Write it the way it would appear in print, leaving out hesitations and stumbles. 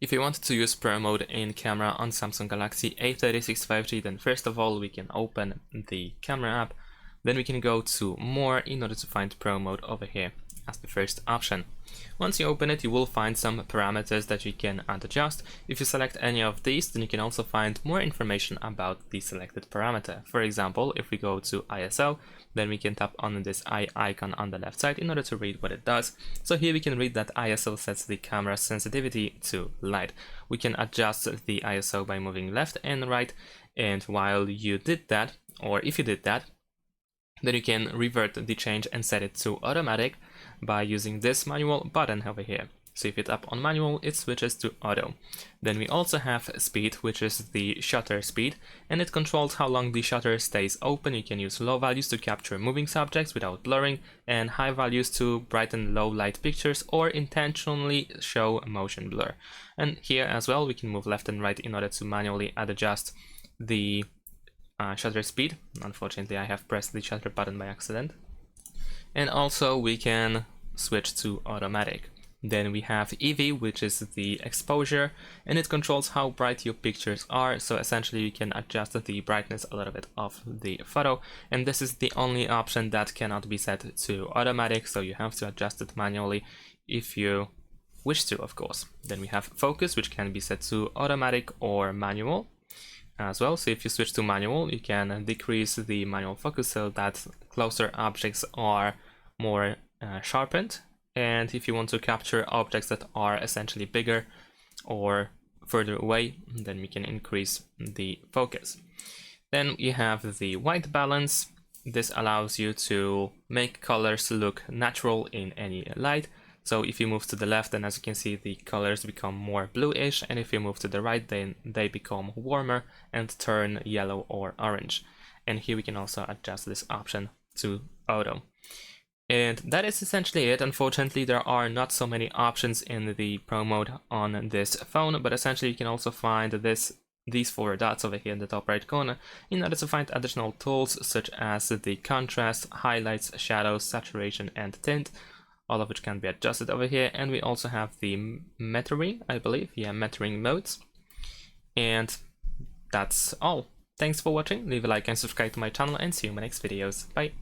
If you want to use Pro Mode in camera on Samsung Galaxy A36 5G, then first of all we can open the camera app, then we can go to More in order to find Pro Mode over here as the first option. Once you open it, you will find some parameters that you can adjust. If you select any of these, then you can also find more information about the selected parameter. For example, if we go to ISO, then we can tap on this eye icon on the left side in order to read what it does. So here we can read that ISO sets the camera sensitivity to light. We can adjust the ISO by moving left and right, and while you did that, or if you did that, then you can revert the change and set it to automatic by using this manual button over here. So if you tap on manual, it switches to auto. Then we also have speed, which is the shutter speed, and it controls how long the shutter stays open. You can use low values to capture moving subjects without blurring, and high values to brighten low light pictures or intentionally show motion blur. And here as well, we can move left and right in order to manually adjust the shutter speed. Unfortunately, I have pressed the shutter button by accident. And also we can switch to automatic. Then we have EV, which is the exposure, and it controls how bright your pictures are. So essentially you can adjust the brightness a little bit of the photo, and this is the only option that cannot be set to automatic, so you have to adjust it manually if you wish to, of course. Then we have focus, which can be set to automatic or manual as well. So if you switch to manual, you can decrease the manual focus so that closer objects are more sharpened, and if you want to capture objects that are essentially bigger or further away, then we can increase the focus. Then you have the white balance. This allows you to make colors look natural in any light. So if you move to the left, then as you can see, the colors become more bluish, and if you move to the right, then they become warmer and turn yellow or orange. And here we can also adjust this option to auto. And that is essentially it. Unfortunately, there are not so many options in the Pro Mode on this phone, but essentially you can also find these four dots over here in the top right corner in order to find additional tools such as the contrast, highlights, shadows, saturation, and tint, all of which can be adjusted over here. And we also have the metering, I believe, metering modes. And that's all. Thanks for watching, leave a like and subscribe to my channel, and see you in my next videos. Bye!